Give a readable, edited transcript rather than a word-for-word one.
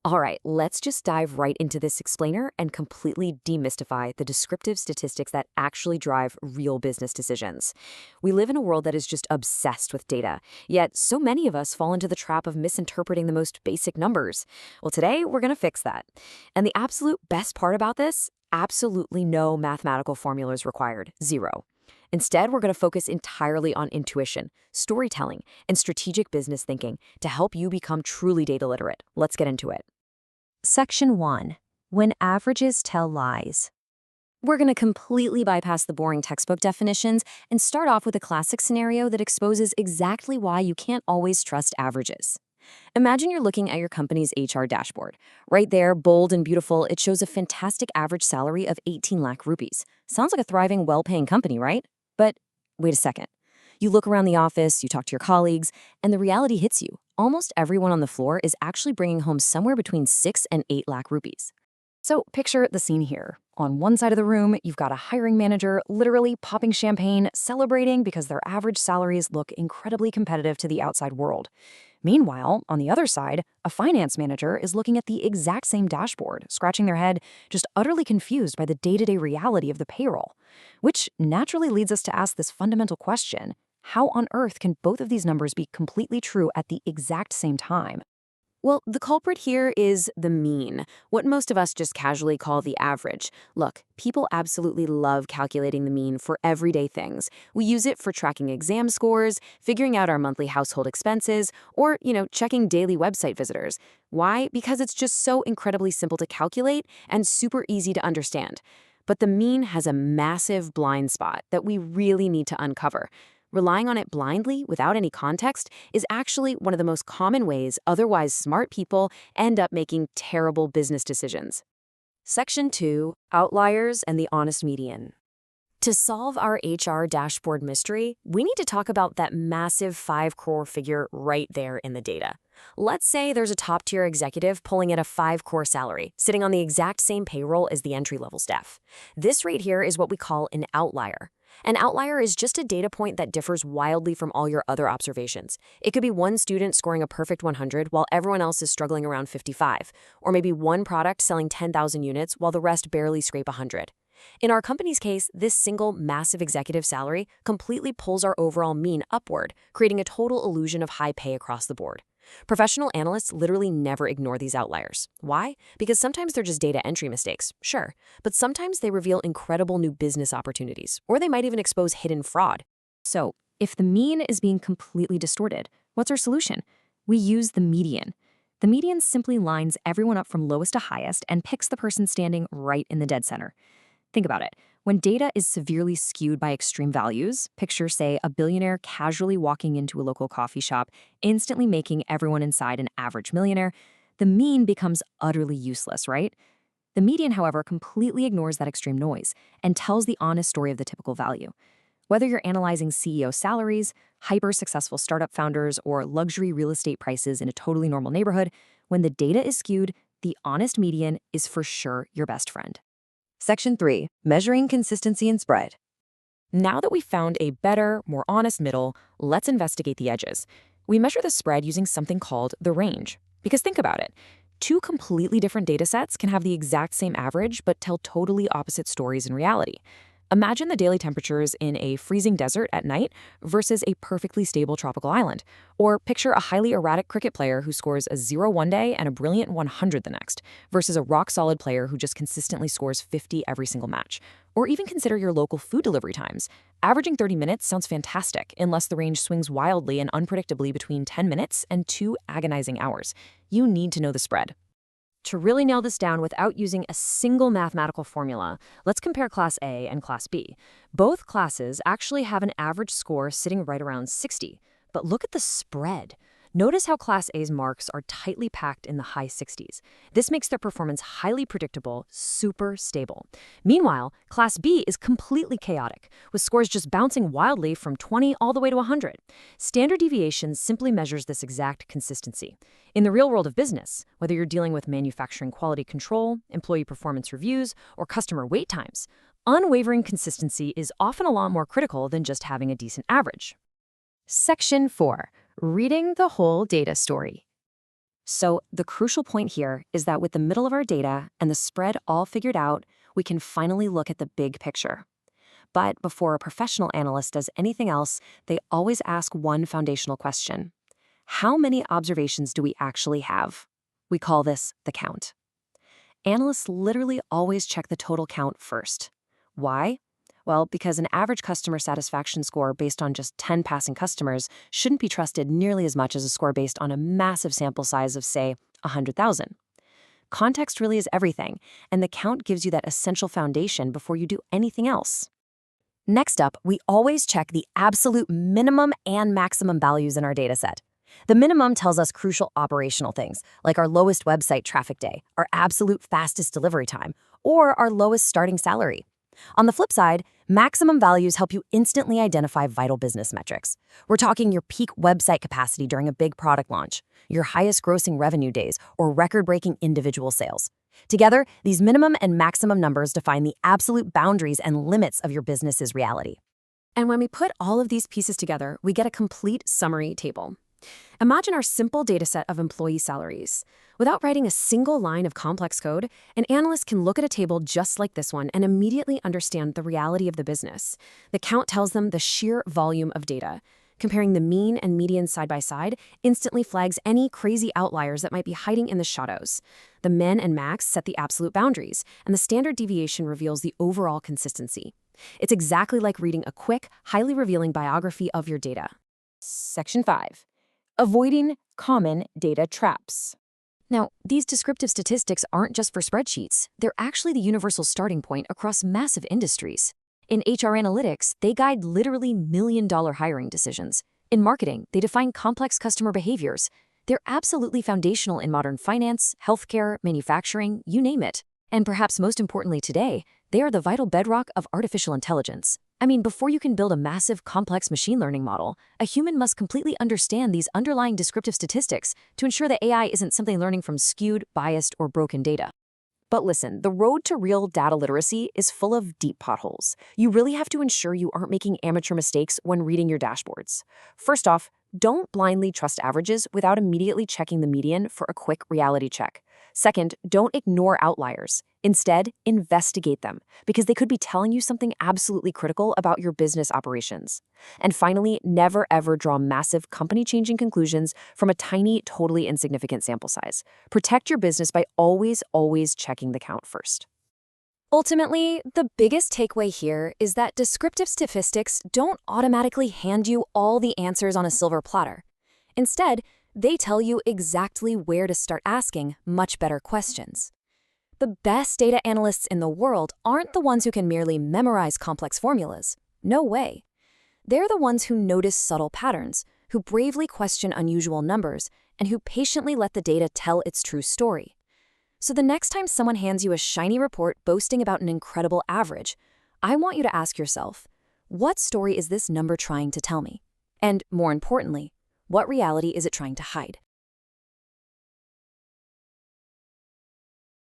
All right, let's just dive right into this explainer and completely demystify the descriptive statistics that actually drive real business decisions. We live in a world that is just obsessed with data, yet so many of us fall into the trap of misinterpreting the most basic numbers. Well, today we're going to fix that. And the absolute best part about this, absolutely no mathematical formulas required, zero. Instead, we're going to focus entirely on intuition, storytelling, and strategic business thinking to help you become truly data literate. Let's get into it. Section 1. When averages tell lies. We're going to completely bypass the boring textbook definitions and start off with a classic scenario that exposes exactly why you can't always trust averages. Imagine you're looking at your company's HR dashboard. Right there, bold and beautiful, it shows a fantastic average salary of 18 lakh rupees. Sounds like a thriving, well-paying company, right? But wait a second. You look around the office, you talk to your colleagues, and the reality hits you. Almost everyone on the floor is actually bringing home somewhere between 6 and 8 lakh rupees. So picture the scene here. On one side of the room, you've got a hiring manager literally popping champagne, celebrating because their average salaries look incredibly competitive to the outside world. Meanwhile, on the other side, a finance manager is looking at the exact same dashboard, scratching their head, just utterly confused by the day-to-day reality of the payroll. Which naturally leads us to ask this fundamental question: how on earth can both of these numbers be completely true at the exact same time? Well, the culprit here is the mean, what most of us just casually call the average. Look, people absolutely love calculating the mean for everyday things. We use it for tracking exam scores, figuring out our monthly household expenses, or, checking daily website visitors. Why? Because it's just so incredibly simple to calculate and super easy to understand. But the mean has a massive blind spot that we really need to uncover. Relying on it blindly, without any context, is actually one of the most common ways otherwise smart people end up making terrible business decisions. Section 2. Outliers and the honest median. To solve our HR dashboard mystery, we need to talk about that massive 5 crore figure right there in the data. Let's say there's a top-tier executive pulling in a 5 crore salary, sitting on the exact same payroll as the entry-level staff. This right here is what we call an outlier. An outlier is just a data point that differs wildly from all your other observations. It could be one student scoring a perfect 100 while everyone else is struggling around 55, or maybe one product selling 10,000 units while the rest barely scrape 100. In our company's case, this single massive executive salary completely pulls our overall mean upward, creating a total illusion of high pay across the board. Professional analysts literally never ignore these outliers. Why? Because sometimes they're just data entry mistakes, sure, but sometimes they reveal incredible new business opportunities, or they might even expose hidden fraud. So, if the mean is being completely distorted, what's our solution? We use the median. The median simply lines everyone up from lowest to highest and picks the person standing right in the dead center. Think about it. When data is severely skewed by extreme values, picture, say, a billionaire casually walking into a local coffee shop, instantly making everyone inside an average millionaire, the mean becomes utterly useless, right? The median, however, completely ignores that extreme noise and tells the honest story of the typical value. Whether you're analyzing CEO salaries, hyper-successful startup founders, or luxury real estate prices in a totally normal neighborhood, when the data is skewed, the honest median is for sure your best friend. Section 3. Measuring consistency and spread. Now that we've found a better, more honest middle, let's investigate the edges. We measure the spread using something called the range. Because think about it. Two completely different data sets can have the exact same average but tell totally opposite stories in reality. Imagine the daily temperatures in a freezing desert at night versus a perfectly stable tropical island. Or picture a highly erratic cricket player who scores a 0 one day and a brilliant 100 the next, versus a rock-solid player who just consistently scores 50 every single match. Or even consider your local food delivery times. Averaging 30 minutes sounds fantastic, unless the range swings wildly and unpredictably between 10 minutes and 2 agonizing hours. You need to know the spread. To really nail this down without using a single mathematical formula, let's compare Class A and Class B. Both classes actually have an average score sitting right around 60, but look at the spread. Notice how Class A's marks are tightly packed in the high 60s. This makes their performance highly predictable, super stable. Meanwhile, Class B is completely chaotic, with scores just bouncing wildly from 20 all the way to 100. Standard deviation simply measures this exact consistency. In the real world of business, whether you're dealing with manufacturing quality control, employee performance reviews, or customer wait times, unwavering consistency is often a lot more critical than just having a decent average. Section 4. Reading the whole data story. So the crucial point here is that with the middle of our data and the spread all figured out, we can finally look at the big picture. But before a professional analyst does anything else, they always ask one foundational question. How many observations do we actually have? We call this the count. Analysts literally always check the total count first. Why? Well, because an average customer satisfaction score based on just 10 passing customers shouldn't be trusted nearly as much as a score based on a massive sample size of, say, 100,000. Context really is everything, and the count gives you that essential foundation before you do anything else. Next up, we always check the absolute minimum and maximum values in our dataset. The minimum tells us crucial operational things, like our lowest website traffic day, our absolute fastest delivery time, or our lowest starting salary. On the flip side, maximum values help you instantly identify vital business metrics. We're talking your peak website capacity during a big product launch, your highest grossing revenue days, or record-breaking individual sales. Together, these minimum and maximum numbers define the absolute boundaries and limits of your business's reality. And when we put all of these pieces together, we get a complete summary table. Imagine our simple dataset of employee salaries. Without writing a single line of complex code, an analyst can look at a table just like this one and immediately understand the reality of the business. The count tells them the sheer volume of data. Comparing the mean and median side by side instantly flags any crazy outliers that might be hiding in the shadows. The min and max set the absolute boundaries, and the standard deviation reveals the overall consistency. It's exactly like reading a quick, highly revealing biography of your data. Section 5. Avoiding common data traps. Now, these descriptive statistics aren't just for spreadsheets. They're actually the universal starting point across massive industries. In HR analytics, they guide literally million-dollar hiring decisions. In marketing, they define complex customer behaviors. They're absolutely foundational in modern finance, healthcare, manufacturing, you name it. And perhaps most importantly today, they are the vital bedrock of artificial intelligence. I mean, before you can build a massive, complex machine learning model, a human must completely understand these underlying descriptive statistics to ensure that AI isn't simply learning from skewed, biased, or broken data. But listen, the road to real data literacy is full of deep potholes. You really have to ensure you aren't making amateur mistakes when reading your dashboards. First off, don't blindly trust averages without immediately checking the median for a quick reality check. Second, don't ignore outliers. Instead, investigate them, because they could be telling you something absolutely critical about your business operations. And finally, never ever draw massive company-changing conclusions from a tiny, totally insignificant sample size. Protect your business by always checking the count first. Ultimately, the biggest takeaway here is that descriptive statistics don't automatically hand you all the answers on a silver platter. Instead, they tell you exactly where to start asking much better questions. The best data analysts in the world aren't the ones who can merely memorize complex formulas. No way. They're the ones who notice subtle patterns, who bravely question unusual numbers, and who patiently let the data tell its true story. So the next time someone hands you a shiny report boasting about an incredible average, I want you to ask yourself, what story is this number trying to tell me? And more importantly, what reality is it trying to hide?